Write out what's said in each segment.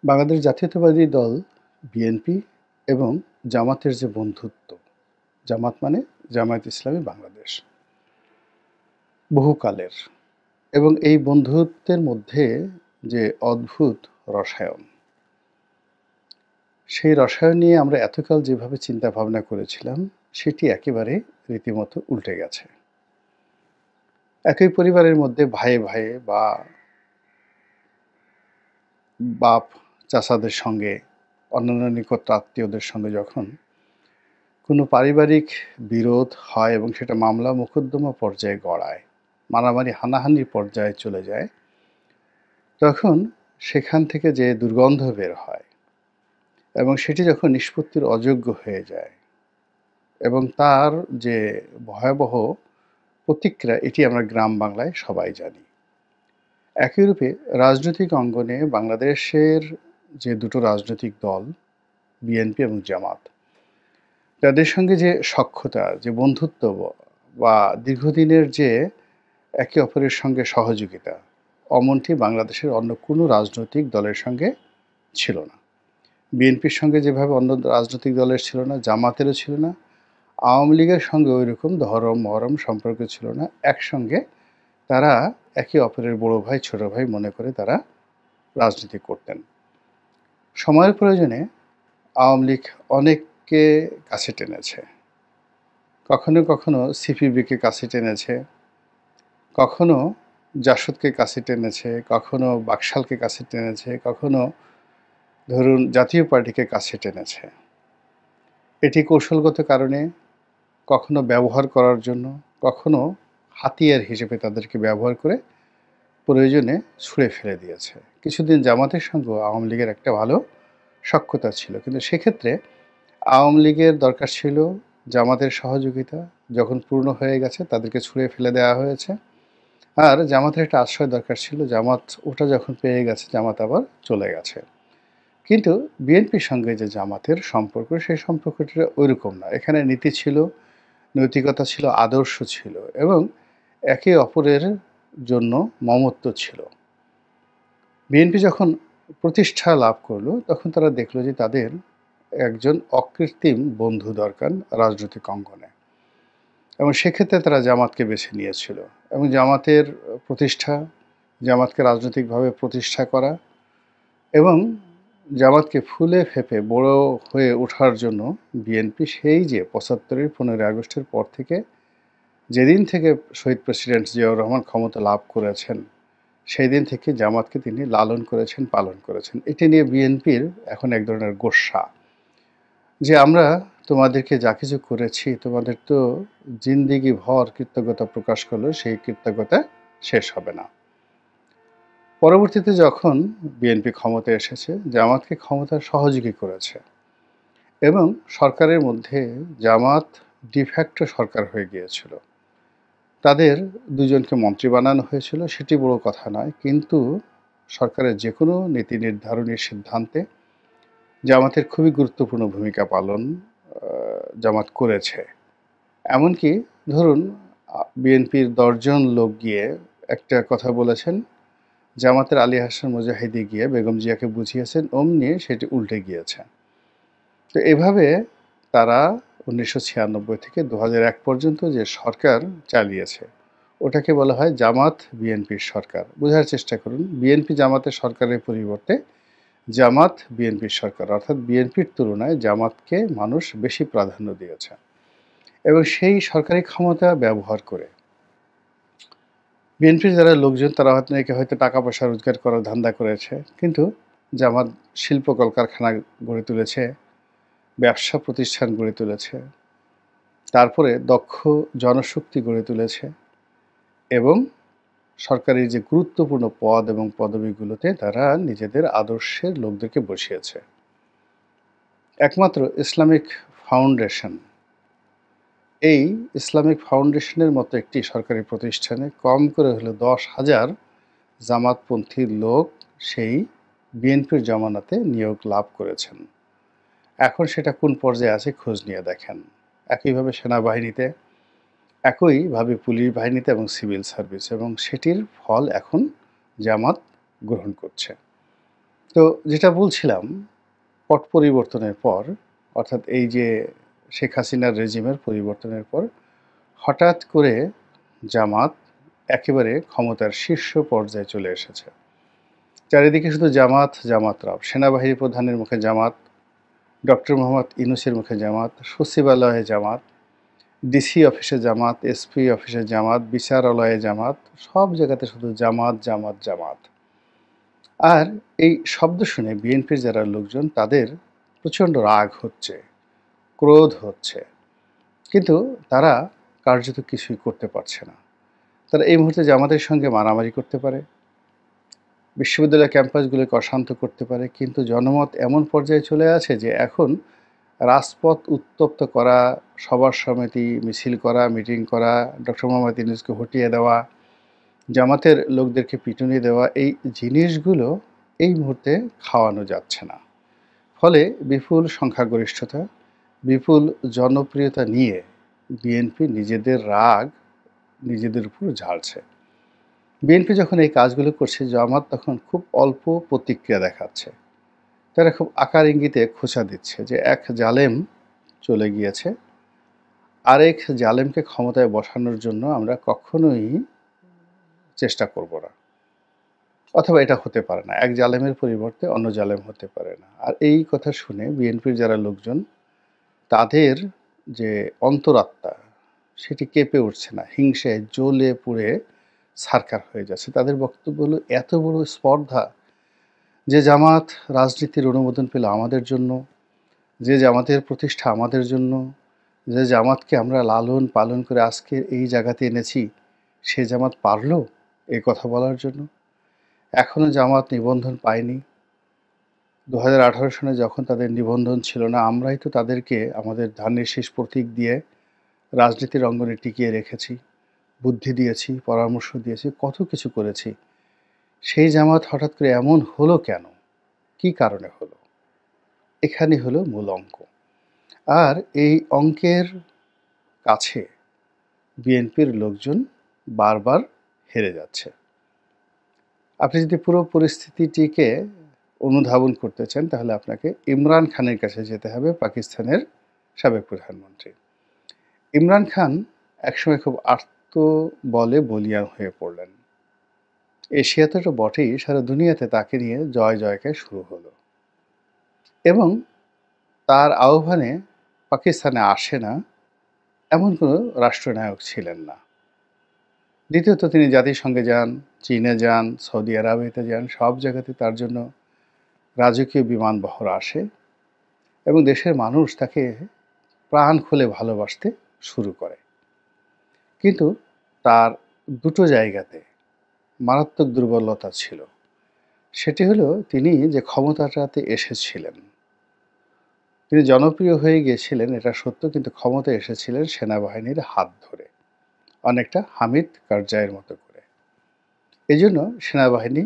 বাংলাদেশ জাতীয়তাবাদী দল বিএনপি এবং জামাতের যে বন্ধুত্ব, জামাত মানে জামায়াত ইসলামী বাংলাদেশ, বহুকালের, এবং এই বন্ধুত্বের মধ্যে যে অদ্ভুত রসায়ন, সেই রসায়ন নিয়ে আমরা এতকাল যেভাবে চিন্তা ভাবনা করেছিলাম সেটি একেবারে রীতিমতো উল্টে গেছে। একই পরিবারের মধ্যে ভাইয়ে ভাইয়ে বা বাপ চাচাদের সঙ্গে, অন্যান্য নিকট আত্মীয়দের সঙ্গে যখন কোনো পারিবারিক বিরোধ হয় এবং সেটা মামলা মোকদ্দমা পর্যায়ে গড়ায়, মারামারি হানাহানির পর্যায়ে চলে যায়, তখন সেখান থেকে যে দুর্গন্ধ বের হয় এবং সেটি যখন নিষ্পত্তির অযোগ্য হয়ে যায় এবং তার যে ভয়াবহ প্রতিক্রিয়া, এটি আমরা গ্রাম বাংলায় সবাই জানি। একই রূপে রাজনৈতিক অঙ্গনে বাংলাদেশের যে দুটো রাজনৈতিক দল বিএনপি এবং জামাত, তাদের সঙ্গে যে সখ্যতা, যে বন্ধুত্ব বা দীর্ঘদিনের যে একে অপরের সঙ্গে সহযোগিতা, অমনটি বাংলাদেশের অন্য কোনো রাজনৈতিক দলের সঙ্গে ছিল না। বিএনপির সঙ্গে যেভাবে অন্য রাজনৈতিক দলের ছিল না, জামাতেরও ছিল না, আওয়ামী লীগের সঙ্গে ওই রকম ধরম মহরম সম্পর্ক ছিল না। একসঙ্গে তারা একে অপরের বড় ভাই ছোট ভাই মনে করে তারা রাজনীতি করতেন। সময়ের প্রয়োজনে আওয়ামী লীগ অনেককে কাছে টেনেছে, কখনো কখনো সিপিবিকে কাছে টেনেছে, কখনো জাসদকে কাছে টেনেছে, কখনো বাকশালকে কাছে টেনেছে, কখনো ধরুন জাতীয় পার্টিকে কাছে টেনেছে। এটি কৌশলগত কারণে, কখনো ব্যবহার করার জন্য, কখনো হাতিয়ার হিসেবে তাদেরকে ব্যবহার করে প্রয়োজনে ছুঁড়ে ফেলে দিয়েছে। কিছুদিন জামাতের সঙ্গেও আওয়ামী লীগের একটা ভালো সখ্যতা ছিল, কিন্তু সেক্ষেত্রে আওয়ামী লীগের দরকার ছিল জামাতের সহযোগিতা, যখন পূর্ণ হয়ে গেছে তাদেরকে ছুঁড়ে ফেলে দেওয়া হয়েছে। আর জামাতের একটা আশ্রয় দরকার ছিল, জামাত ওটা যখন পেয়ে গেছে জামাত আবার চলে গেছে। কিন্তু বিএনপির সঙ্গে যে জামাতের সম্পর্ক, সেই সম্পর্কটা ওইরকম না। এখানে নীতি ছিল, নৈতিকতা ছিল, আদর্শ ছিল এবং একে অপরের জন্য মমত্ব ছিল। বিএনপি যখন প্রতিষ্ঠা লাভ করলো তখন তারা দেখলো যে তাদের একজন অকৃত্রিম বন্ধু দরকার রাজনৈতিক অঙ্গনে, এবং সেক্ষেত্রে তারা জামাতকে বেছে নিয়েছিল। এবং জামাতের প্রতিষ্ঠা, জামাতকে রাজনৈতিকভাবে প্রতিষ্ঠা করা এবং জামাতকে ফুলে ফেঁপে বড় হয়ে ওঠার জন্য বিএনপি সেই যে ৭৫-এর ১৫ই আগস্টের পর থেকে, যেদিন থেকে শহীদ প্রেসিডেন্ট জিয়াউর রহমান ক্ষমতা লাভ করেছেন, সেই দিন থেকে জামাতকে তিনি লালন করেছেন, পালন করেছেন। এটি নিয়ে বিএনপির এখন এক ধরনের গোস্বা যে আমরা তোমাদেরকে যা কিছু করেছি, তোমাদের তো জিন্দিগি ভর কৃতজ্ঞতা প্রকাশ করলেও সেই কৃতজ্ঞতা শেষ হবে না। পরবর্তীতে যখন বিএনপি ক্ষমতায় এসেছে, জামাতকে ক্ষমতার সহযোগী করেছে এবং সরকারের মধ্যে জামাত ডিফ্যাক্টো সরকার হয়ে গিয়েছিল। তাদের দুজনকে মন্ত্রী বানানো হয়েছিল, সেটি বড় কথা নয়, কিন্তু সরকারের যে কোনো নীতি নির্ধারণের সিদ্ধান্তে জামাতের খুবই গুরুত্বপূর্ণ ভূমিকা পালন জামাত করেছে। এমনকি ধরুন বিএনপির ১০ জন লোক গিয়ে একটা কথা বলেছেন, জামাতের আলী হাসান মুজাহিদি গিয়ে বেগম জিয়াকে বুঝিয়েছেন, অমনি সেটি উল্টে গিয়েছে। তো এভাবে তারা ১৯৯৬ থেকে ২০০১ পর্যন্ত যে সরকার চালিয়েছে, ওটাকে বলা হয় জামাত বিএনপির সরকার। বোঝার চেষ্টা করুন, বিএনপি জামাতের সরকারের পরিবর্তে জামাত বিএনপির সরকার, অর্থাৎ বিএনপির তুলনায় জামাতকে মানুষ বেশি প্রাধান্য দিয়েছে এবং সেই সরকারি ক্ষমতা ব্যবহার করে বিএনপির যারা লোকজন তারা হয়তো টাকা পয়সা রোজগার করার ধান্দা করেছে, কিন্তু জামাত শিল্প কলকারখানা গড়ে তুলেছে, ব্যবসা প্রতিষ্ঠান গড়ে তুলেছে, তারপরে দক্ষ জনশক্তি গড়ে তুলেছে এবং সরকারি যে গুরুত্বপূর্ণ পদ এবং পদবিগুলোতে তারা নিজেদের আদর্শের লোকদেরকে বসিয়েছে। একমাত্র ইসলামিক ফাউন্ডেশন, এই ইসলামিক ফাউন্ডেশনের মতো একটি সরকারি প্রতিষ্ঠানে কম করে হলো ১০,০০০ জামাতপন্থী লোক সেই বিএনপির জমানাতে নিয়োগ লাভ করেছেন। এখন সেটা কোন পর্যায়ে আছে খোঁজ নিয়ে দেখেন। একইভাবে সেনাবাহিনীতে, একইভাবে পুলিশ বাহিনীতে এবং সিভিল সার্ভিস, এবং সেটির ফল এখন জামাত গ্রহণ করছে। তো যেটা বলছিলাম, পট পরিবর্তনের পর, অর্থাৎ এই যে শেখ হাসিনার রেজিমের পরিবর্তনের পর হঠাৎ করে জামাত একেবারে ক্ষমতার শীর্ষ পর্যায়ে চলে এসেছে। চারিদিকে শুধু জামাত, জামাতরাও। সেনাবাহিনী প্রধানের মুখে জামাত, ডক্টর মোহাম্মদ ইউনূসের মুখে জামাত, সচিবালয়ে জামাত, ডিসি অফিসে জামাত, এসপি অফিসে জামাত, বিচারালয়ে জামাত, সব জায়গাতে শুধু জামাত, জামাত, জামাত। আর এই শব্দ শুনে বিএনপির যারা লোকজন তাদের প্রচণ্ড রাগ হচ্ছে, ক্রোধ হচ্ছে। কিন্তু তারা কার্যত কিছুই করতে পারছে না। তারা এই মুহূর্তে জামাতের সঙ্গে মারামারি করতে পারে, বিশ্ববিদ্যালয় ক্যাম্পাসগুলোকে অশান্ত করতে পারে, কিন্তু জনমত এমন পর্যায়ে চলে আছে যে এখন রাজপথ উত্তপ্ত করা, সভা সমিতি মিছিল করা, মিটিং করা, ডক্টর মোহাম্মদ ইউনূসকে হটিয়ে দেওয়া, জামাতের লোকদেরকে পিটুনি দেওয়া, এই জিনিসগুলো এই মুহূর্তে খাওয়ানো যাচ্ছে না। ফলে বিপুল সংখ্যাগরিষ্ঠতা, বিপুল জনপ্রিয়তা নিয়ে বিএনপি নিজেদের রাগ নিজেদের উপর ঝাড়ছে। বিএনপি যখন এই কাজগুলো করছে, জামাত তখন খুব অল্প প্রতিক্রিয়া দেখাচ্ছে। তারা খুব আকার ইঙ্গিতে খোঁচা দিচ্ছে যে এক জালেম চলে গিয়েছে, আরেক জালেমকে ক্ষমতায় বসানোর জন্য আমরা কখনোই চেষ্টা করব না, অথবা এটা হতে পারে না। এক জালেমের পরিবর্তে অন্য জালেম হতে পারে না। আর এই কথা শুনে বিএনপির যারা লোকজন, তাদের যে অন্তরাত্মা সেটি কেঁপে উঠছে না, হিংসায় জ্বলে পুড়ে ছারখার হয়ে যাচ্ছে। তাদের বক্তব্য হলো, এত বড় স্পর্ধা, যে জামাত রাজনীতির অনুমোদন পেল আমাদের জন্য, যে জামাতের প্রতিষ্ঠা আমাদের জন্য, যে জামাতকে আমরা লালন পালন করে আজকের এই জায়গাতে এনেছি, সে জামাত পারল এই কথা বলার জন্য? এখনও জামাত নিবন্ধন পায়নি। 2018 সনে যখন তাদের নিবন্ধন ছিল না, আমরাই তো তাদেরকে আমাদের ধানের শীষ প্রতীক দিয়ে রাজনীতির অঙ্গনে টিকিয়ে রেখেছি, বুদ্ধি দিয়েছি, পরামর্শ দিয়েছি, কত কিছু করেছি। সেই জামাত হঠাৎ করে এমন হলো কেন? কি কারণে হলো? এখানে হলো মূল অঙ্ক। আর এই অঙ্কের কাছে বিএনপির লোকজন বারবার হেরে যাচ্ছে। আপনি যদি পুরো পরিস্থিতিটিকে অনুধাবন করতে চান, তাহলে আপনাকে ইমরান খানের কাছে যেতে হবে, পাকিস্তানের সাবেক প্রধানমন্ত্রী। ইমরান খান একসময় খুব আর্তবলে বলীয়ান হয়ে পড়লেন। এশিয়াতে তো বটেই, সারা দুনিয়াতে তাকে নিয়ে জয় জয়কার শুরু হলো। এবং তার আহ্বানে পাকিস্তানে আসে না এমন কোনো রাষ্ট্রনায়ক ছিলেন না। দ্বিতীয়ত, তিনি জাতিসংঘে যান, চীনে যান, সৌদি আরবেতে যান, সব জায়গাতে তার জন্য রাজকীয় বিমানবহর আসে এবং দেশের মানুষ তাকে প্রাণ খুলে ভালোবাসতে শুরু করে। কিন্তু তার দুটো জায়গাতে মারাত্মক দুর্বলতা ছিল। সেটি হলো, তিনি যে ক্ষমতাটাতে এসেছিলেন, তিনি জনপ্রিয় হয়ে গিয়েছিলেন এটা সত্য, কিন্তু ক্ষমতায় এসেছিলেন সেনাবাহিনীর হাত ধরে, অনেকটা হামিদ কারজাইয়ের মতো করে। এই জন্য সেনাবাহিনী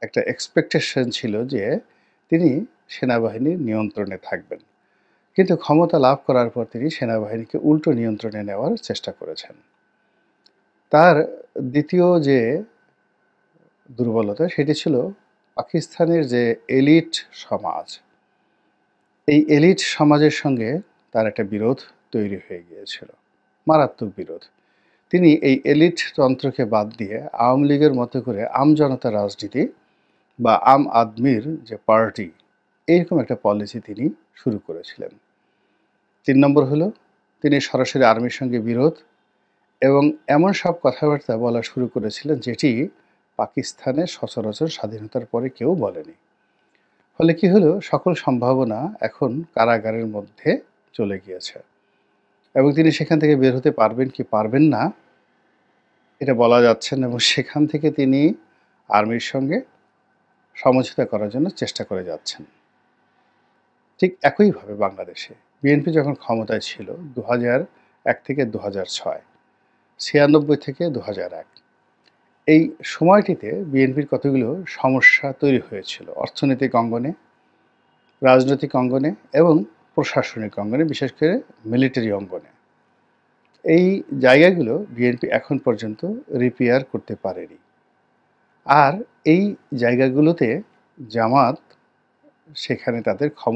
একটা এক্সপেকটেশন ছিল যে তিনি সেনাবাহিনীর নিয়ন্ত্রণে থাকবেন। কিন্তু ক্ষমতা লাভ করার পর তিনি সেনাবাহিনীকে উল্টো নিয়ন্ত্রণে নেওয়ার চেষ্টা করেছেন। তার দ্বিতীয় যে দুর্বলতা, সেটি ছিল পাকিস্তানের যে এলিট সমাজ, এই এলিট সমাজের সঙ্গে তার একটা বিরোধ তৈরি হয়ে গিয়েছিল, মারাত্মক বিরোধ। তিনি এই এলিট তন্ত্রকে বাদ দিয়ে আওয়ামী লীগের মতো করে আমজনতার রাজনীতি বা আম আদমির যে পার্টি, এইরকম একটা পলিসি তিনি শুরু করেছিলেন। 3 নম্বর হলো, তিনি সরাসরি আর্মির সঙ্গে বিরোধ এবং এমন সব কথাবার্তা বলা শুরু করেছিলেন যেটি পাকিস্তানের সচরাচর স্বাধীনতার পরে কেউ বলেনি। ফলে কি হলো, সকল সম্ভাবনা এখন কারাগারের মধ্যে চলে গিয়েছে এবং তিনি সেখান থেকে বের হতে পারবেন কি পারবেন না এটা বলা যাচ্ছে না, এবং সেখান থেকে তিনি আর্মির সঙ্গে সমঝোতা করার জন্য চেষ্টা করে যাচ্ছেন। ঠিক একইভাবে বাংলাদেশে বিএনপি যখন ক্ষমতায় ছিল 2001 থেকে 2006, 96 থেকে 2001, এই সময়টিতে বিএনপির কতগুলো সমস্যা তৈরি হয়েছিল অর্থনৈতিক অঙ্গনে, রাজনৈতিক অঙ্গনে এবং প্রশাসনিক অঙ্গনে, বিশেষ করে মিলিটারি অঙ্গনে। এই জায়গাগুলো বিএনপি এখন পর্যন্ত রিপেয়ার করতে পারেনি। আর এই জায়গাগুলোতে জামাত সেখানে তাদের ক্ষমতা